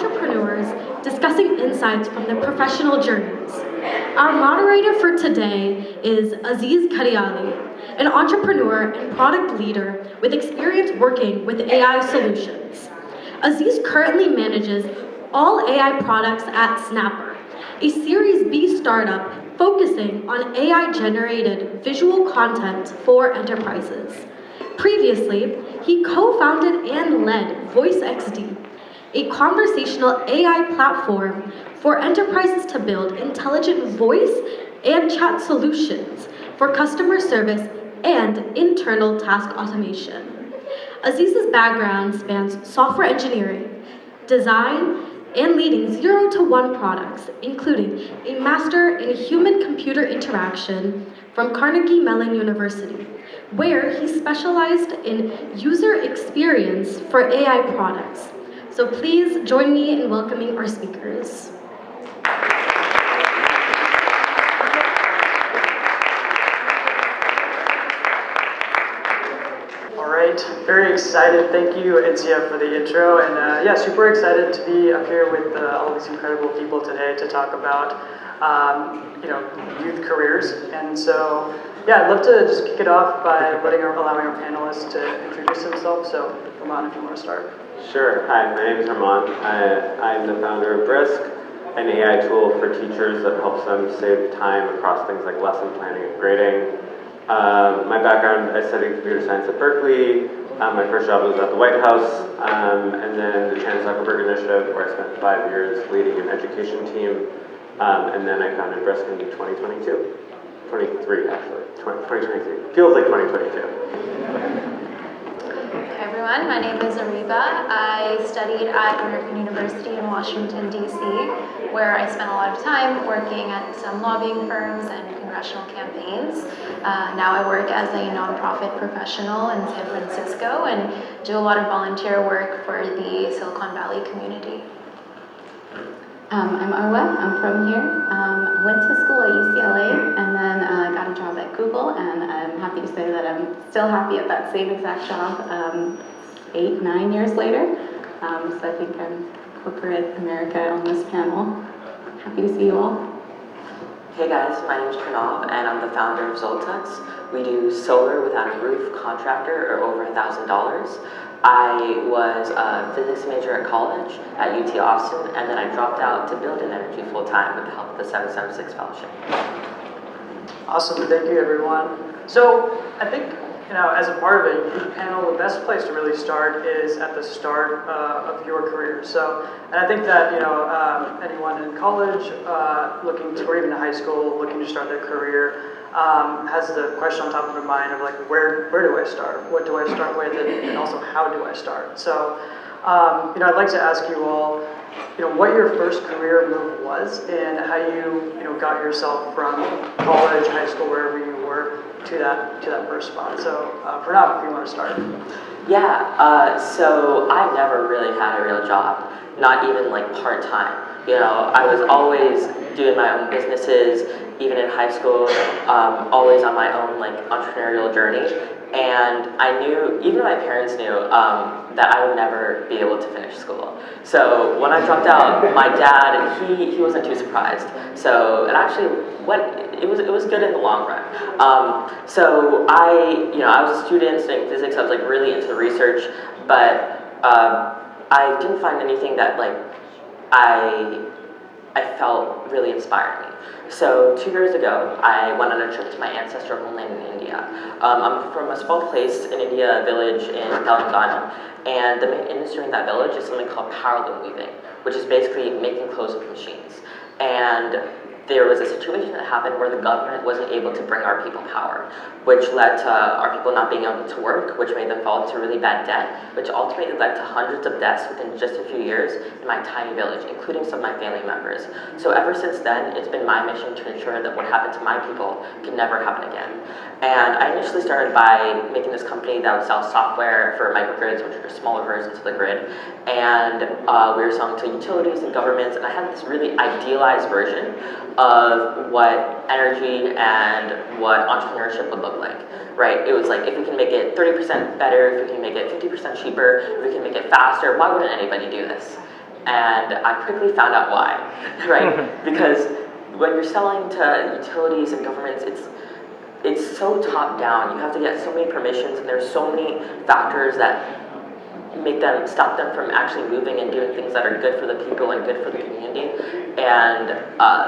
entrepreneurs discussing insights from their professional journeys. Our moderator for today is Aziz Ghadiali, an entrepreneur and product leader with experience working with AI solutions. Aziz currently manages all AI products at Snapper, a Series B startup focusing on AI-generated visual content for enterprises. Previously, he co-founded and led VoiceXD, a conversational AI platform for enterprises to build intelligent voice and chat solutions for customer service and internal task automation. Aziz's background spans software engineering, design, and leading 0 to 1 products, including a master in human-computer interaction from Carnegie Mellon University, where he specialized in user experience for AI products. So please join me in welcoming our speakers. Very excited. Thank you, Insia, for the intro, and yeah, super excited to be up here with all of these incredible people today to talk about youth careers. And so, yeah, I'd love to just kick it off by allowing our panelists to introduce themselves. So, Arman, if you want to start. Sure. Hi, my name is Arman. I'm the founder of Brisk, an AI tool for teachers that helps them save time across things like lesson planning and grading. My background, I studied computer science at Berkeley. My first job was at the White House, and then the Chan Zuckerberg Initiative, where I spent 5 years leading an education team, and then I founded Brisk in 2022. 23, actually. 2023. Feels like 2022. Hi everyone, my name is Areeba. I studied at American University in Washington, D.C., where I spent a lot of time working at some lobbying firms and congressional campaigns. Now I work as a nonprofit professional in San Francisco and do a lot of volunteer work for the Silicon Valley community. I'm Arwa, I'm from here. Went to school at UCLA and then got a job at Google, and I'm happy to say that I'm still happy at that same exact job 8-9 years later. So I think I'm corporate America on this panel. Happy to see you all. Hey guys, my name is Pranav and I'm the founder of Zoltux. We do solar without a roof contractor or over $1,000. I was a physics major at college at UT Austin, and then I dropped out to build in energy full time with the help of the 776 fellowship. Awesome, thank you everyone. So I think, as a part of a youth panel, the best place to really start is at the start of your career. So, and I think that, anyone in college looking to, or even in high school, looking to start their career, has the question on top of their mind of like, where do I start? What do I start with? And also, how do I start? So, I'd like to ask you all, what your first career move was and how you, got yourself from college, high school, wherever you were, to that first spot. So, Pranav, if you want to start. Yeah, so I never really had a real job, not even like part-time. I was always doing my own businesses, even in high school, always on my own like entrepreneurial journey. And I knew, even my parents knew, that I would never be able to finish school. So when I dropped out, my dad, he wasn't too surprised. So it actually it was good in the long run. So I was a student studying physics. I was like really into research, but I didn't find anything that like I felt really inspired me. So 2 years ago, I went on a trip to my ancestral homeland in India. I'm from a small place in India, a village in Telangana, and the main industry in that village is something called power loom weaving, which is basically making clothes with machines. And there was a situation that happened where the government wasn't able to bring our people power, which led to our people not being able to work, which made them fall into really bad debt, which ultimately led to hundreds of deaths within just a few years in my tiny village, including some of my family members. So ever since then, it's been my mission to ensure that what happened to my people can never happen again. And I initially started by making this company that would sell software for microgrids, which are smaller versions of the grid. And we were selling to utilities and governments, and I had this really idealized version of what energy and what entrepreneurship would look like, right? It was like, if we can make it 30% better, if we can make it 50% cheaper, if we can make it faster, why wouldn't anybody do this? And I quickly found out why, right? Because when you're selling to utilities and governments, it's so top down. You have to get so many permissions, and there's so many factors that stop them from actually moving and doing things that are good for the people and good for the community. And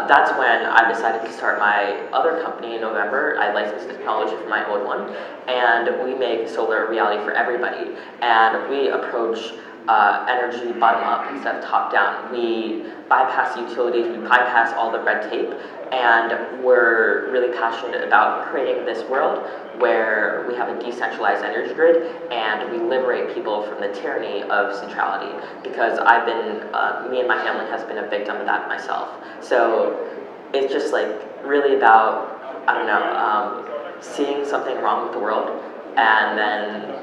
that's when I decided to start my other company in November. I licensed technology from my old one, and we make solar a reality for everybody. And we approach energy bottom up instead of top down. We bypass utilities, we bypass all the red tape, and we're really passionate about creating this world where we have a decentralized energy grid and we liberate people from the tyranny of centrality. Because I've been, me and my family has been a victim of that myself. So it's just like really about, I don't know, seeing something wrong with the world and then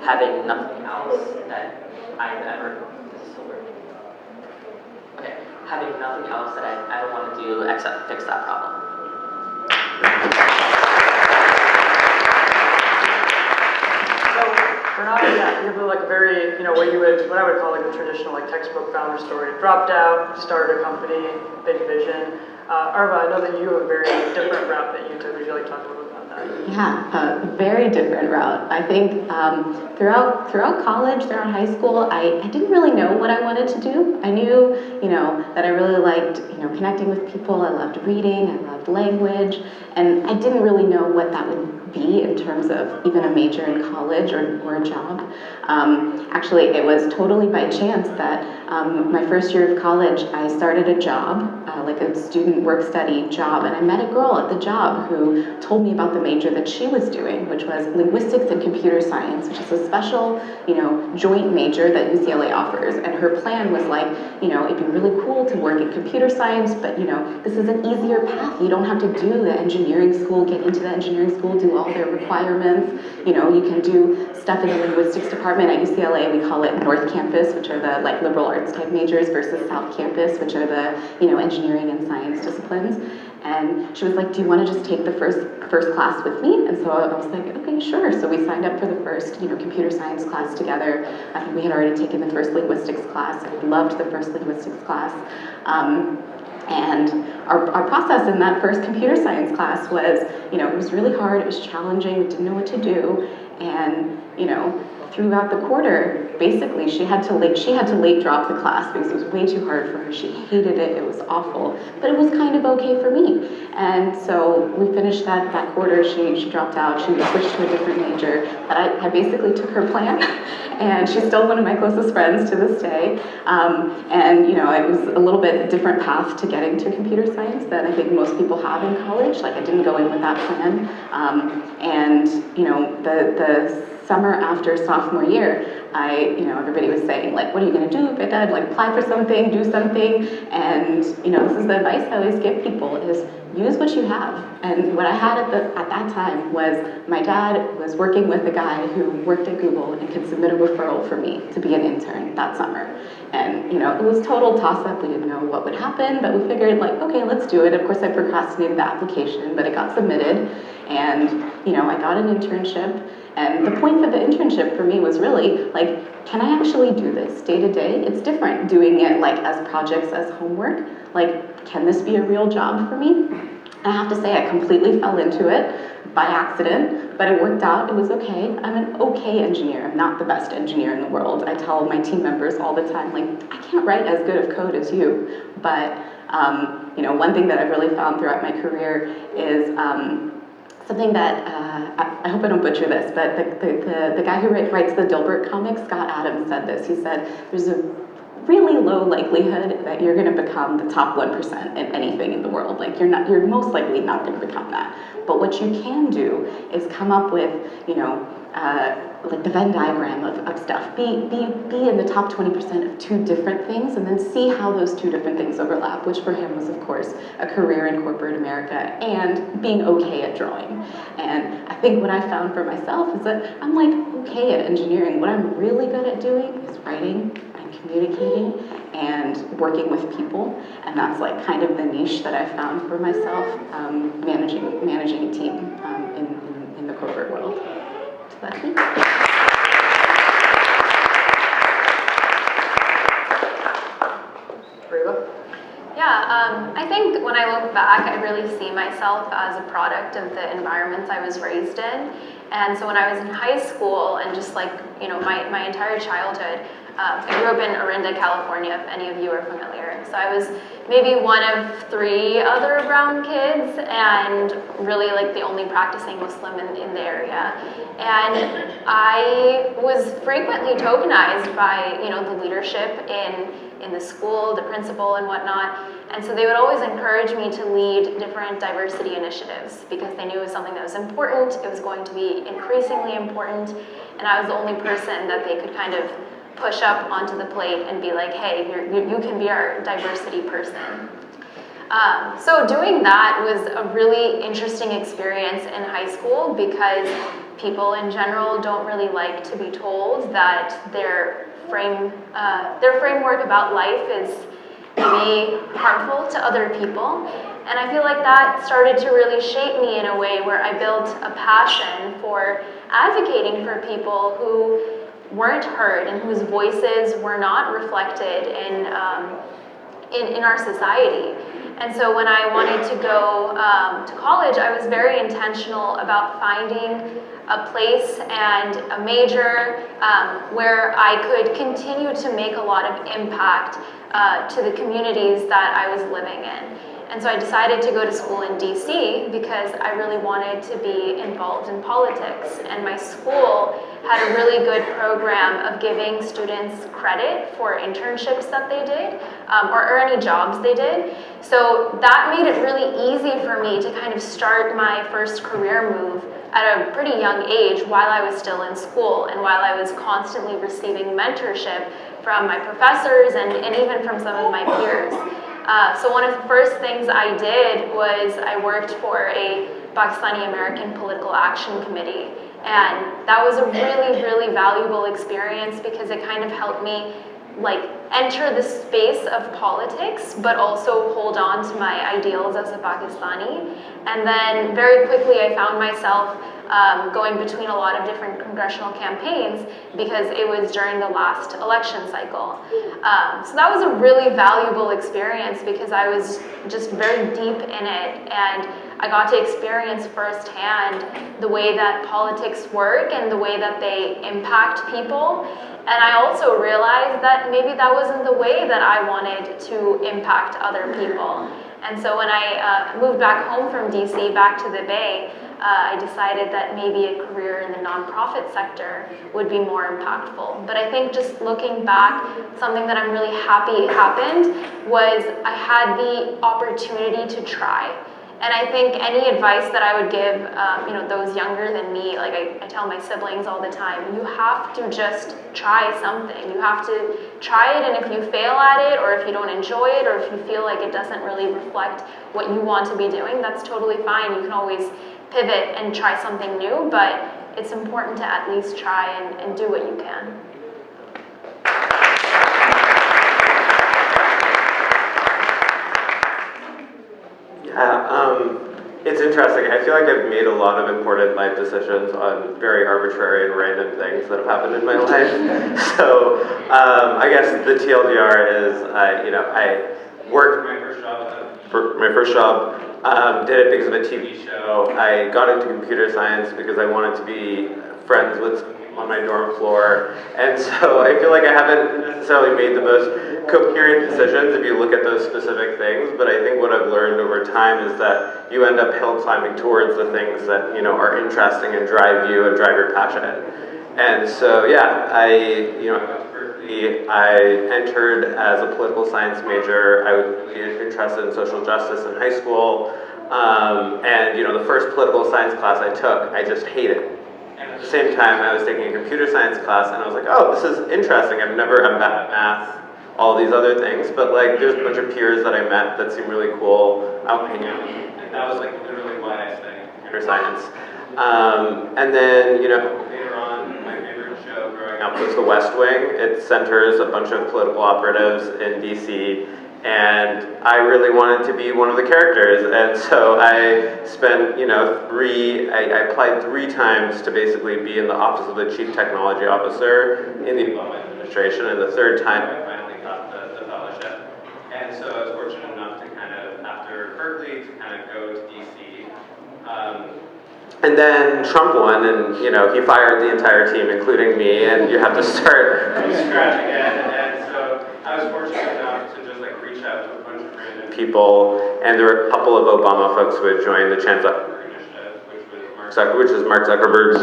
having nothing else that I've ever, having nothing else that I ever want to do except fix that problem. Pranav, yeah, you have like a very, what I would call like a traditional like textbook founder story. Dropped out, started a company, big vision. Arwa, I know that you have a very different route that you took. Would you like to talk a little bit about that? Yeah, a very different route. I think throughout college, throughout high school, I didn't really know what I wanted to do. I knew, that I really liked, connecting with people. I loved reading, I loved language, and I didn't really know what that would be in terms of even a major in college or a job. Actually, it was totally by chance that my first year of college, I started a job, like a student work-study job, and I met a girl at the job who told me about the major that she was doing, which was linguistics and computer science, which is a special, joint major that UCLA offers. And her plan was like, it'd be really cool to work in computer science, but this is an easier path. You don't have to do the engineering school, get into the engineering school, do all their requirements. You can do stuff in the linguistics department at UCLA. We call it North Campus, which are the like liberal arts type majors, versus South Campus, which are the engineering and science disciplines. And she was like, do you want to just take the first class with me? And so I was like, okay, sure. So we signed up for the first, computer science class together. I think we had already taken the first linguistics class. I loved the first linguistics class. And our process in that first computer science class was, it was really hard, it was challenging, we didn't know what to do. And, throughout the quarter, basically she had to late drop the class because it was way too hard for her. She hated it, it was awful, but it was kind of okay for me. And so we finished that quarter, she dropped out, she switched to a different major, but I basically took her plan, and she's still one of my closest friends to this day. And it was a little bit different path to getting to computer science than I think most people have in college. Like I didn't go in with that plan. And the summer after sophomore year, everybody was saying, like, what are you going to do? Beta? Like, apply for something, do something. And, this is the advice I always give people is use what you have. And what I had at that time was my dad was working with a guy who worked at Google and could submit a referral for me to be an intern that summer. And, it was total toss-up. We didn't know what would happen, but we figured, like, okay, let's do it. Of course, I procrastinated the application, but it got submitted. And, I got an internship. And the point for the internship for me was really, like, can I actually do this day to day? It's different doing it, like, as projects, as homework. Like, can this be a real job for me? I have to say I completely fell into it by accident, but it worked out. It was okay. I'm an okay engineer. I'm not the best engineer in the world. I tell my team members all the time, like, I can't write as good of code as you. But, one thing that I've really found throughout my career is something that, I hope I don't butcher this, but the guy who writes the Dilbert comics, Scott Adams, said this. He said, there's a really low likelihood that you're going to become the top 1% in anything in the world. Like, you're most likely not going to become that. But what you can do is come up with, like the Venn diagram of stuff. Be in the top 20% of two different things, and then see how those two different things overlap, which for him was, of course, a career in corporate America and being okay at drawing. And I think what I found for myself is that I'm like okay at engineering. What I'm really good at doing is writing and communicating and working with people, and that's like kind of the niche that I found for myself, managing a team in the corporate world. So that's me. Yeah, I think when I look back, I really see myself as a product of the environments I was raised in. And so when I was in high school and just like, you know, my entire childhood, I grew up in Orinda, California, if any of you are familiar. So I was maybe one of 3 other brown kids and really like the only practicing Muslim in the area. And I was frequently tokenized by, you know, the leadership in the school, the principal and whatnot. And so they would always encourage me to lead different diversity initiatives because they knew it was something that was important, it was going to be increasingly important, and I was the only person that they could kind of push up onto the plate and be like, hey, you can be our diversity person. So doing that was a really interesting experience in high school because people in general don't really like to be told that their framework about life is maybe harmful to other people. And I feel like that started to really shape me in a way where I built a passion for advocating for people who weren't heard and whose voices were not reflected in our society. And so when I wanted to go to college, I was very intentional about finding a place and a major where I could continue to make a lot of impact to the communities that I was living in. And so I decided to go to school in DC because I really wanted to be involved in politics. And my school had a really good program of giving students credit for internships that they did or any jobs they did. So that made it really easy for me to kind of start my first career move at a pretty young age while I was still in school and while I was constantly receiving mentorship from my professors and even from some of my peers. So one of the first things I did was I worked for a Pakistani American political action committee. And that was a really, really valuable experience because it kind of helped me like enter the space of politics, but also hold on to my ideals as a Pakistani. And then very quickly I found myself going between a lot of different congressional campaigns because it was during the last election cycle. So that was a really valuable experience because I was just very deep in it and I got to experience firsthand the way that politics work and the way that they impact people. And I also realized that maybe that wasn't the way that I wanted to impact other people. And so when I moved back home from DC back to the Bay, I decided that maybe a career in the nonprofit sector would be more impactful. But I think just looking back, something that I'm really happy happened was I had the opportunity to try. And I think any advice that I would give, those younger than me, like I tell my siblings all the time, you have to just try something. You have to try it, and if you fail at it, or if you don't enjoy it, or if you feel like it doesn't really reflect what you want to be doing, that's totally fine. You can always pivot and try something new, but it's important to at least try and do what you can. It's interesting. I feel like I've made a lot of important life decisions on very arbitrary and random things that have happened in my life. So I guess the TLDR is, I worked my first job, did it because of a TV show. I got into computer science because I wanted to be friends with some people on my dorm floor. And so I feel like I haven't necessarily made the most coherent decisions if you look at those specific things, but I think what I've learned over time is that you end up hill climbing towards the things that are interesting and drive you and drive your passion. And so I entered as a political science major. I was really interested in social justice in high school, and the first political science class I took, I just hated. And at the same time, I was taking a computer science class, and I was like, oh, this is interesting. I'm bad at math, all these other things, but there's a bunch of peers that I met that seemed really cool. I'll hang out, and that was literally why I studied computer science. And then later on, my favorite show growing up was The West Wing. It centers a bunch of political operatives in DC, and I really wanted to be one of the characters, and so I spent I applied 3 times to basically be in the office of the Chief Technology Officer in the Obama administration, and the 3rd time I finally got the fellowship. And so I was fortunate enough to go to DC. And then Trump won, and he fired the entire team, including me, and you have to start from scratch again. And so I was fortunate enough to just reach out to a bunch of random people, and there were a couple of Obama folks who had joined the Chance Zuckerberg Initiative, which is Mark Zuckerberg's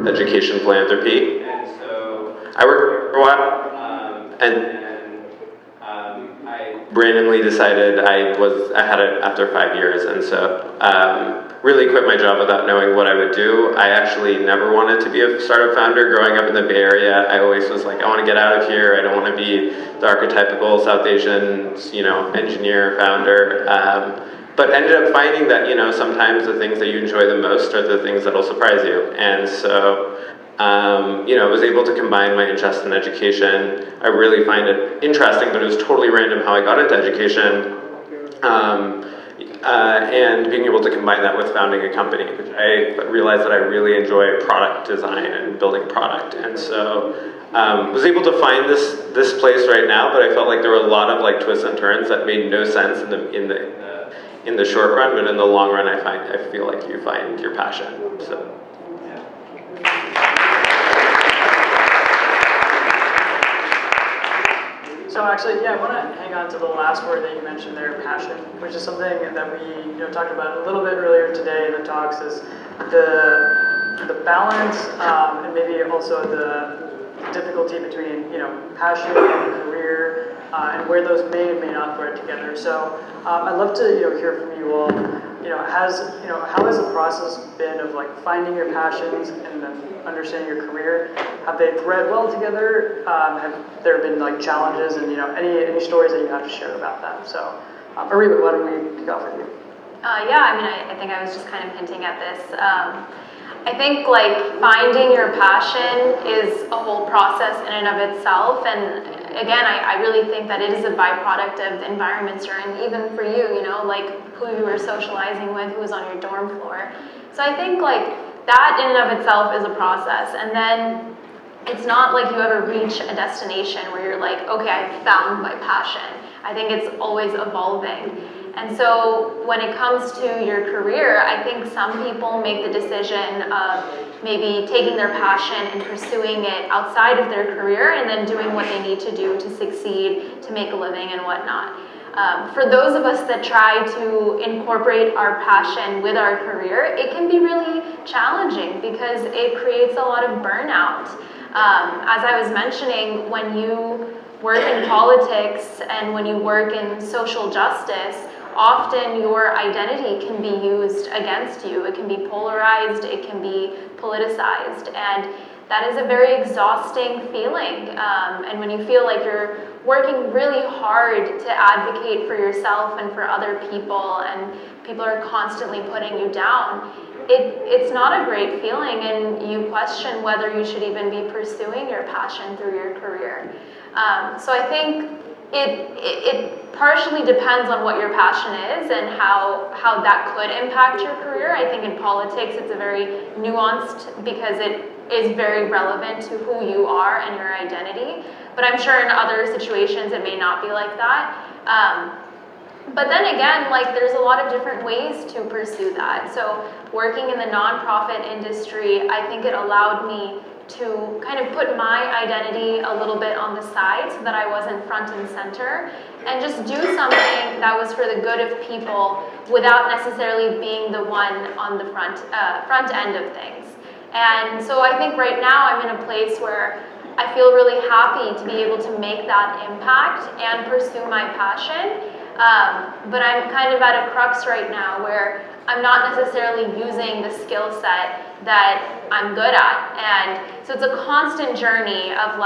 education philanthropy. And so I worked for a while, and then I randomly decided I had it after 5 years, and so really quit my job without knowing what I would do. I actually never wanted to be a startup founder. Growing up in the Bay Area, I always was like, I want to get out of here. I don't want to be the archetypical South Asian, engineer founder. But ended up finding that, sometimes the things that you enjoy the most are the things that'll surprise you. And so, I was able to combine my interest in education. I really find it interesting, but it was totally random how I got into education. And being able to combine that with founding a company, which I realized that I really enjoy product design and building product. And so was able to find this place right now, but I felt like there were a lot of twists and turns that made no sense in the short run, but in the long run, I feel like you find your passion. So. So actually, I want to hang on to the last word that you mentioned there, passion, which is something that we talked about a little bit earlier today in the talks, is the balance and maybe also the difficulty between passion and career and where those may and may not thread together. So I'd love to hear from you all. How has the process been of finding your passions and then understanding your career? Have they thread well together? Have there been challenges and any stories that you have to share about that? So Areeba, why don't we kick off with you? I think I was just kind of hinting at this. I think finding your passion is a whole process in and of itself, and again, I really think that it is a byproduct of the environments you're in, even for you, who you were socializing with, who was on your dorm floor. So I think that in and of itself is a process, and then it's not you ever reach a destination where you're okay, I found my passion. I think it's always evolving. And so when it comes to your career, I think some people make the decision of maybe taking their passion and pursuing it outside of their career and then doing what they need to do to succeed, to make a living and whatnot. For those of us that try to incorporate our passion with our career, it can be really challenging because it creates a lot of burnout. As I was mentioning, when you work in politics and when you work in social justice, often your identity can be used against you. It can be polarized, it can be politicized, and that is a very exhausting feeling. And when you feel like you're working really hard to advocate for yourself and for other people, and people are constantly putting you down, it's not a great feeling, and you question whether you should even be pursuing your passion through your career. So I think it partially depends on what your passion is and how that could impact your career. I think in politics it's a very nuanced, because it is very relevant to who you are and your identity. But I'm sure in other situations it may not be like that. But then again, there's a lot of different ways to pursue that. So working in the nonprofit industry, I think it allowed me to kind of put my identity a little bit on the side so that I wasn't front and center, and just do something that was for the good of people without necessarily being the one on the front end of things. And so I think right now I'm in a place where I feel really happy to be able to make that impact and pursue my passion. But I'm kind of at a crux right now where I'm not necessarily using the skill set that I'm good at. And so it's a constant journey of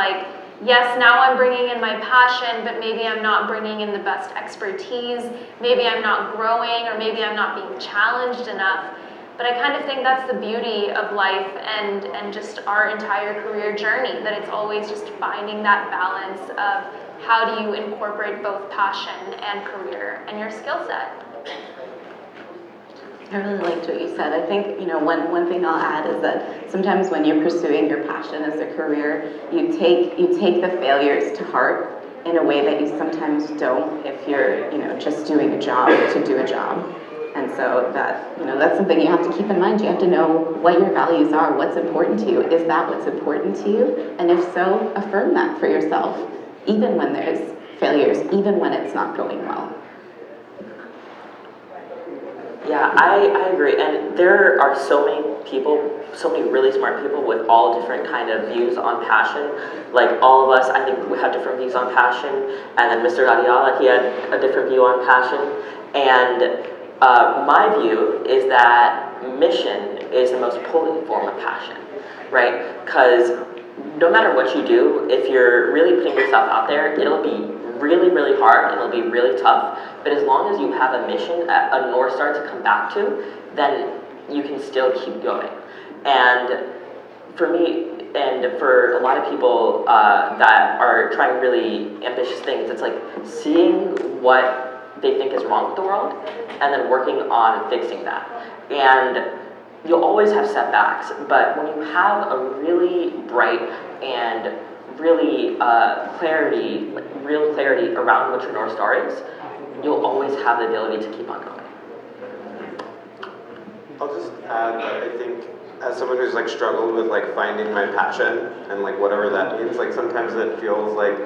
yes, now I'm bringing in my passion, but maybe I'm not bringing in the best expertise. Maybe I'm not growing, or maybe I'm not being challenged enough. But I kind of think that's the beauty of life and just our entire career journey, that it's always just finding that balance of how do you incorporate both passion and career and your skill set. I really liked what you said. I think, one thing I'll add is that sometimes when you're pursuing your passion as a career, you take the failures to heart in a way that you sometimes don't if you're, just doing a job to do a job. And so that's something you have to keep in mind. You have to know what your values are, what's important to you. Is that what's important to you? And if so, affirm that for yourself, even when there's failures, even when it's not going well. Yeah, I agree, and there are so many people, so many really smart people with all different kind of views on passion. Like all of us, I think we have different views on passion, and then Mr. Ghadiali, he had a different view on passion, and my view is that mission is the most potent form of passion, right? Because no matter what you do, if you're really putting yourself out there, it'll be really, really hard, and it'll be really tough, but as long as you have a mission, a North Star to come back to, then you can still keep going. And for me, and for a lot of people that are trying really ambitious things, it's like seeing what they think is wrong with the world, and then working on fixing that. And you'll always have setbacks, but when you have a really bright and really real clarity around what your North Star is, you'll always have the ability to keep on going. I'll just add that I think as someone who's like struggled with like finding my passion and like whatever that means, like sometimes it feels like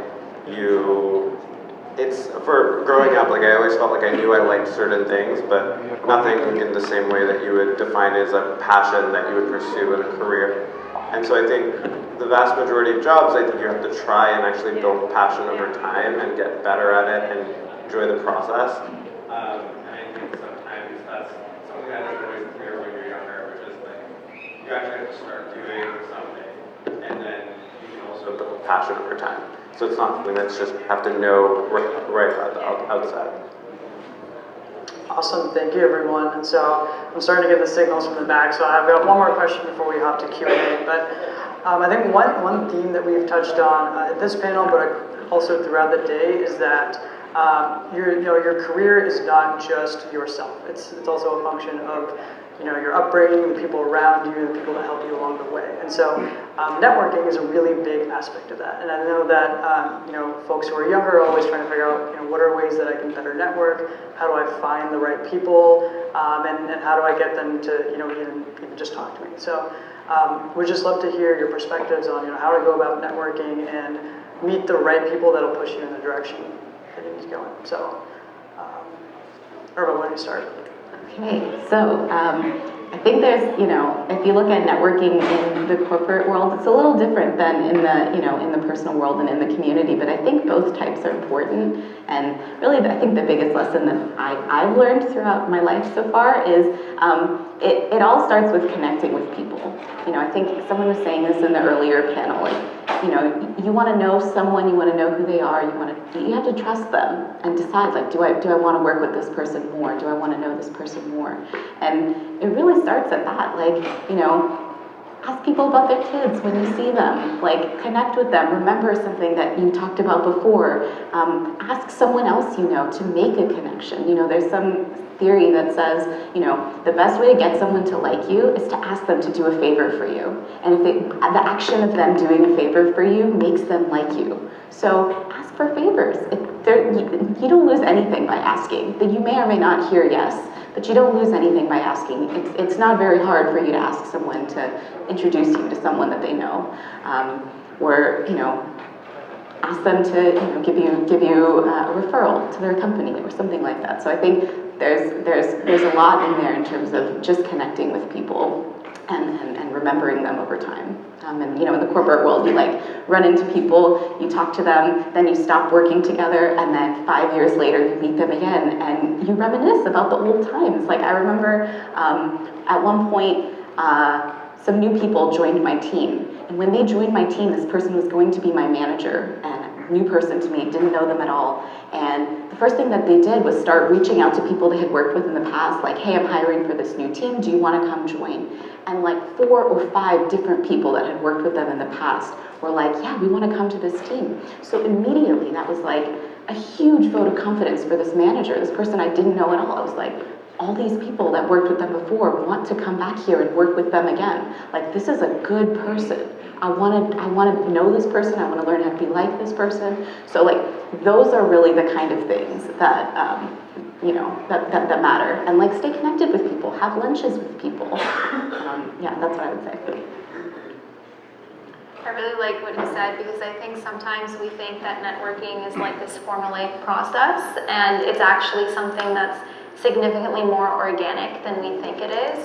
it's for growing up, like I always felt like I knew I liked certain things, but nothing in the same way that you would define as a passion that you would pursue in a career. And so I think the vast majority of jobs, I think you have to try and actually build passion over time and get better at it and enjoy the process. And I think sometimes that's something that isn't always clear when you're younger, which is like you actually have to start doing something, and then you can also build passion over time. So it's not something that's just have to know right at the outset. Awesome, thank you everyone. And so I'm starting to get the signals from the back, so I've got one more question before we hop to Q&A. But I think one theme that we've touched on at this panel, but also throughout the day, is that your career is not just yourself. It's also a function of your upbringing, the people around you, the people that help you along the way. And so networking is a really big aspect of that. And I know that folks who are younger are always trying to figure out what are ways that I can better network, how do I find the right people, and how do I get them to even just talk to me. So we'd just love to hear your perspectives on how to go about networking and meet the right people that'll push you in the direction that you need going. So Arwa, why don't you start? Okay, so I think there's, if you look at networking in the corporate world, it's a little different than in the personal world and in the community, but I think both types are important. And really, I think the biggest lesson that I've learned throughout my life so far is it all starts with connecting with people. I think someone was saying this in the earlier panel, you want to know someone, you want to know who they are, you have to trust them and decide, like, do I want to work with this person more? Do I want to know this person more? And it really starts at that, ask people about their kids when you see them, connect with them, remember something that you talked about before, ask someone else to make a connection. There's some theory that says, the best way to get someone to like you is to ask them to do a favor for you. And if the action of them doing a favor for you makes them like you. So ask for favors. You don't lose anything by asking. You may or may not hear yes, but you don't lose anything by asking. It's not very hard for you to ask someone to introduce you to someone that they know, or ask them to give you a referral to their company or something like that. So I think there's a lot in there in terms of just connecting with people and remembering them over time. And in the corporate world, you run into people, you talk to them, then you stop working together, and then 5 years later you meet them again, and you reminisce about the old times. I remember at one point, some new people joined my team, and when they joined my team, this person was going to be my manager, and a new person to me, didn't know them at all. And the first thing that they did was start reaching out to people they had worked with in the past, hey, I'm hiring for this new team, do you want to come join? And 4 or 5 different people that had worked with them in the past were yeah, we want to come to this team. So immediately that was a huge vote of confidence for this manager, this person I didn't know at all. I was all these people that worked with them before want to come back here and work with them again. This is a good person. I want to know this person. I want to learn how to be like this person. So those are really the kind of things that that matter, and like stay connected with people, have lunches with people. Yeah, that's what I would say. I really like what you said, because I think sometimes we think that networking is like this formulaic process, and it's actually something that's significantly more organic than we think it is.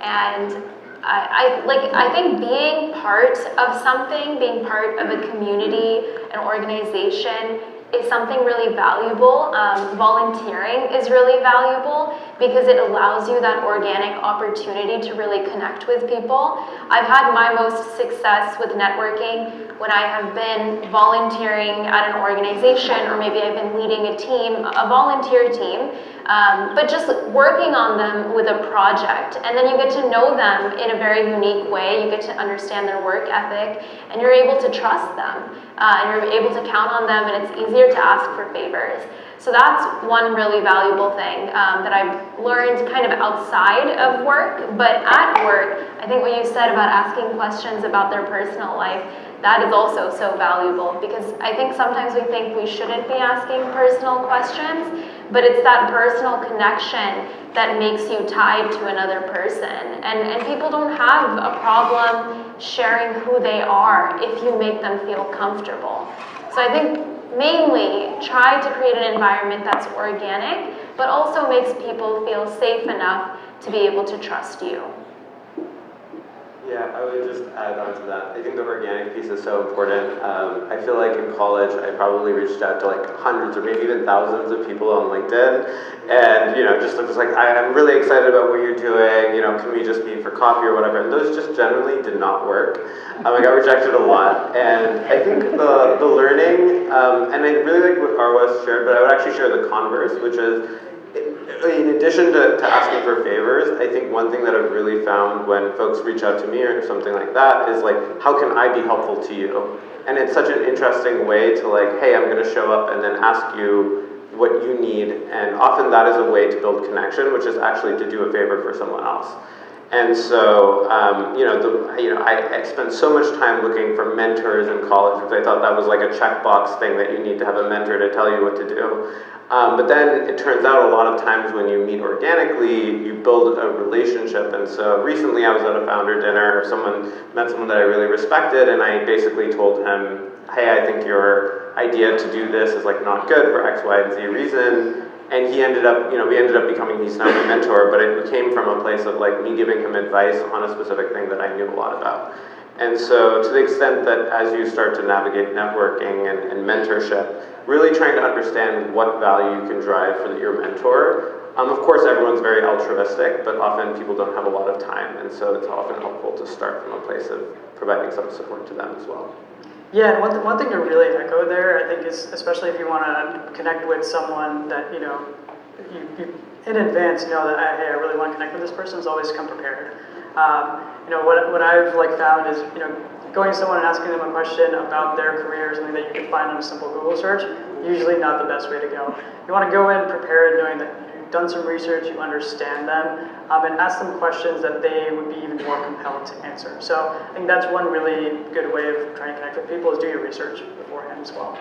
And I think being part of something, being part of a community, an organization, is something really valuable. Volunteering is really valuable because it allows you that organic opportunity to really connect with people. I've had my most success with networking when I have been volunteering at an organization, or maybe I've been leading a team, a volunteer team, but just working on them with a project. And then you get to know them in a very unique way. You get to understand their work ethic, and you're able to trust them. And you're able to count on them, and it's easier to ask for favors. So that's one really valuable thing that I've learned kind of outside of work. But at work, I think what you said about asking questions about their personal life, that is also so valuable, because I think sometimes we think we shouldn't be asking personal questions, but it's that personal connection that makes you tied to another person. And people don't have a problem sharing who they are if you make them feel comfortable. So I think mainly try to create an environment that's organic, but also makes people feel safe enough to be able to trust you. Yeah, I would just add on to that. I think the organic piece is so important. I feel like in college, I probably reached out to like hundreds or maybe even thousands of people on LinkedIn, and just was like, I'm really excited about what you're doing. Can we just meet for coffee or whatever? And those just generally did not work. I got rejected a lot, and I think the learning, and I really like what Arwa shared, but I would actually share the converse, which is, in addition to asking for favors, I think one thing that I've really found when folks reach out to me or something like that is like, how can I be helpful to you? And it's such an interesting way to like, hey, I'm going to show up and then ask you what you need. And often that is a way to build connection, which is actually to do a favor for someone else. And so, I spent so much time looking for mentors in college because I thought that was like a checkbox thing that you need to have a mentor to tell you what to do. But then it turns out a lot of times when you meet organically, you build a relationship. And so recently I was at a founder dinner, met someone that I really respected, and I basically told him, hey, I think your idea to do this is like not good for X, Y, and Z reason. And he ended up, we ended up becoming, he's now my mentor, but it came from a place of like me giving him advice on a specific thing that I knew a lot about. And so to the extent that as you start to navigate networking and mentorship, really trying to understand what value you can drive for your mentor. Of course, everyone's very altruistic, but often people don't have a lot of time. And so it's often helpful to start from a place of providing some support to them as well. Yeah, and one thing to really echo there, I think, is especially if you want to connect with someone that, you in advance know that, hey, I really want to connect with this person, is always come prepared. What I've found is, going to someone and asking them a question about their career, something that you can find on a simple Google search, usually not the best way to go. You want to go in prepared, knowing that you've done some research, you understand them, and ask them questions that they would be even more compelled to answer. So I think that's one really good way of trying to connect with people, is do your research beforehand as well.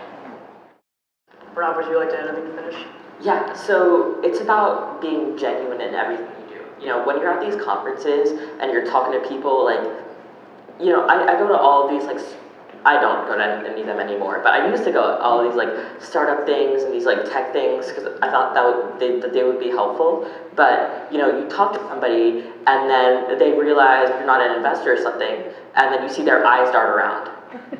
Pranav, would you like to add anything to finish? Yeah, so it's about being genuine in everything you do. When you're at these conferences and you're talking to people, I go to all of these, I don't go to any of them anymore, but I used to go to all of these, startup things and these, tech things, because I thought that they would be helpful. But, you talk to somebody, and then they realize you're not an investor or something, and then you see their eyes dart around,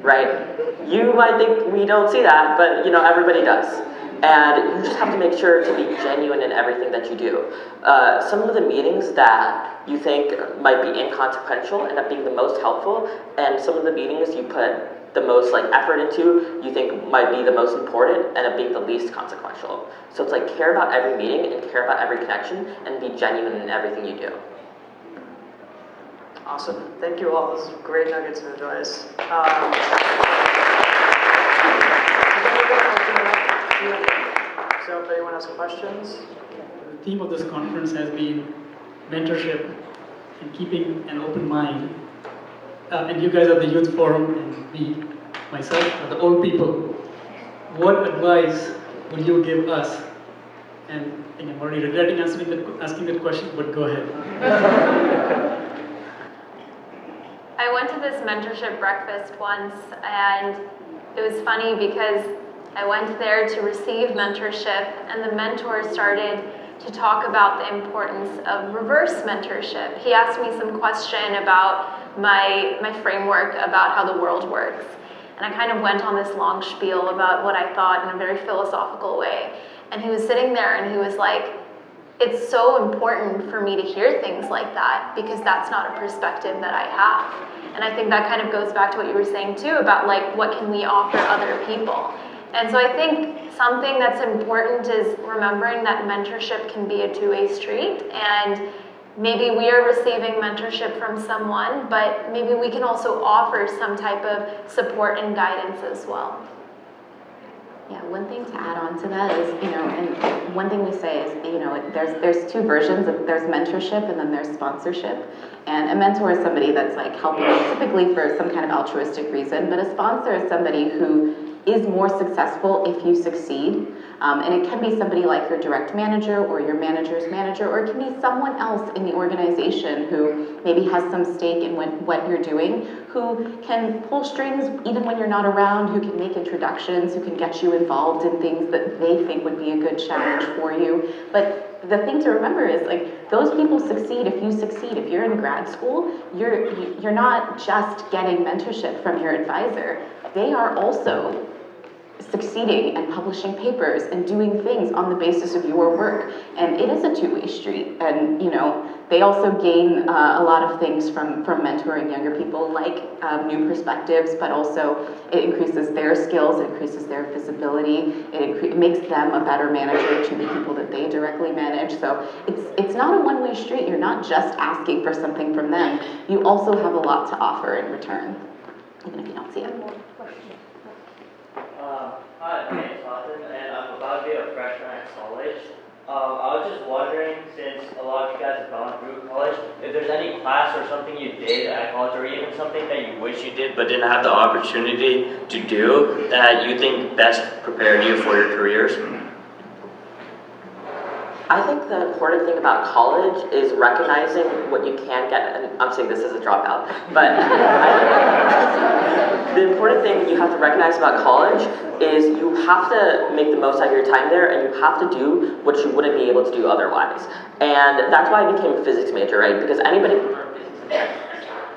right? You might think we don't see that, but, everybody does. And you just have to make sure to be genuine in everything that you do. Some of the meetings that you think might be inconsequential end up being the most helpful, and some of the meetings you put the most effort into you think might be the most important end up being the least consequential. So it's care about every meeting and care about every connection and be genuine in everything you do. Awesome. Thank you all. This is great nuggets of advice. So if anyone has questions? The theme of this conference has been mentorship and keeping an open mind. And you guys are the youth forum, and me, myself, are the old people. What advice would you give us And I think I'm already regretting asking that question, but go ahead. I went to this mentorship breakfast once, and it was funny because I went there to receive mentorship, and the mentor started to talk about the importance of reverse mentorship. He asked me some question about my framework about how the world works. And I kind of went on this long spiel about what I thought in a very philosophical way. And he was sitting there and he was like, it's so important for me to hear things like that because that's not a perspective that I have. And I think that kind of goes back to what you were saying too about like what can we offer other people. And so I think something that's important is remembering that mentorship can be a two-way street, and maybe we are receiving mentorship from someone, but maybe we can also offer some type of support and guidance as well. Yeah, one thing to add on to that is, and one thing we say is, there's two versions of, there's mentorship and then there's sponsorship. And a mentor is somebody that's like helping you typically for some kind of altruistic reason, but a sponsor is somebody who is more successful if you succeed. And it can be somebody like your direct manager or your manager's manager, or it can be someone else in the organization who maybe has some stake in what you're doing, who can pull strings even when you're not around, who can make introductions, who can get you involved in things that they think would be a good challenge for you. But the thing to remember is, like, those people succeed if you succeed. If you're in grad school, you're not just getting mentorship from your advisor. They are also succeeding and publishing papers and doing things on the basis of your work. And it is a two-way street. And, they also gain a lot of things from mentoring younger people, like new perspectives, but also it increases their skills, it increases their visibility, it makes them a better manager to the people that they directly manage. So it's not a one-way street. You're not just asking for something from them. You also have a lot to offer in return, even if you don't see it. Hi, my name is Yasin, and I'm about to be a freshman at college. I was just wondering, since a lot of you guys have gone through college, if there's any class or something you did at college, or even something that you wish you did but didn't have the opportunity to do, that you think best prepared you for your careers? I think the important thing about college is recognizing what you can get, and I'm saying this as a dropout, but the important thing you have to recognize about college is you have to make the most out of your time there, and you have to do what you wouldn't be able to do otherwise. And that's why I became a physics major, right? Because anybody can learn physics.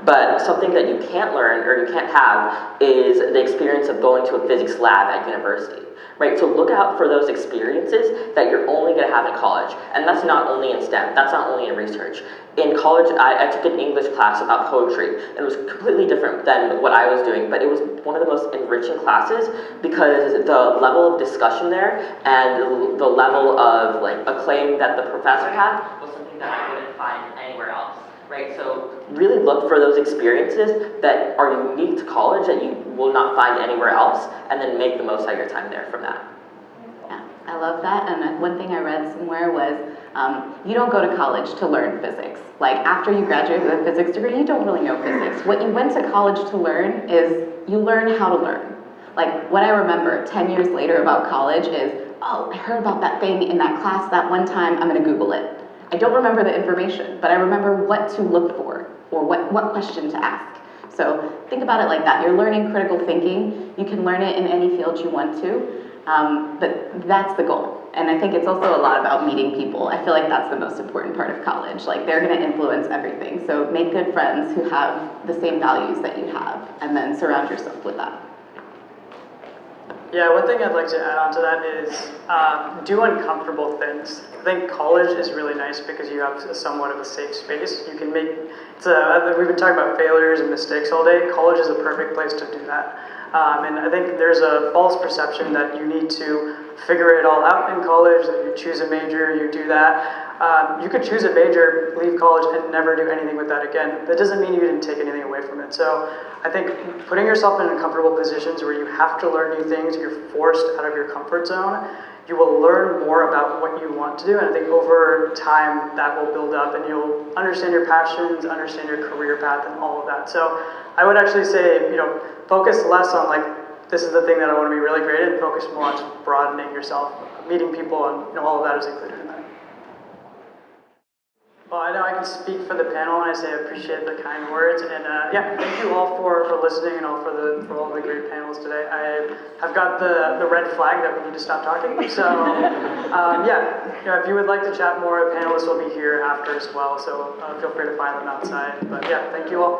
But something that you can't learn or you can't have is the experience of going to a physics lab at university. Right, so look out for those experiences that you're only going to have in college. And that's not only in STEM, that's not only in research. In college, I took an English class about poetry, and it was completely different than what I was doing, but it was one of the most enriching classes because the level of discussion there and the level of acclaim that the professor had was something that I wouldn't find anywhere else. Right, so really look for those experiences that are unique to college that you will not find anywhere else, and then make the most out of your time there from that. Yeah, I love that. And one thing I read somewhere was, you don't go to college to learn physics. Like, after you graduate with a physics degree, you don't really know physics. What you went to college to learn is you learn how to learn. Like, what I remember 10 years later about college is, oh, I heard about that thing in that class that one time, I'm gonna Google it. I don't remember the information, but I remember what to look for or what question to ask. So think about it like that. You're learning critical thinking. You can learn it in any field you want to, but that's the goal. And I think it's also a lot about meeting people. I feel like that's the most important part of college. Like, they're going to influence everything. So make good friends who have the same values that you have, and then surround yourself with that. Yeah, one thing I'd like to add on to that is do uncomfortable things. I think college is really nice because you have somewhat of a safe space. You can make, we've been talking about failures and mistakes all day. College is a perfect place to do that. And I think there's a false perception that you need to figure it all out in college, that you choose a major, you do that. You could choose a major, leave college, and never do anything with that again. That doesn't mean you didn't take anything away from it. So I think putting yourself in uncomfortable positions where you have to learn new things, you're forced out of your comfort zone, you will learn more about what you want to do. And I think over time that will build up and you'll understand your passions, understand your career path, and all of that. So I would actually say, focus less on this is the thing that I want to be really great at, and focus more on just broadening yourself meeting people, and all of that is included in that. Well, I know I can speak for the panel when I say I appreciate the kind words, and yeah, thank you all for listening and all for all the great panels today. I have got the red flag that we need to stop talking. So yeah, if you would like to chat more, panelists will be here after as well. So feel free to find them outside. But yeah, thank you all.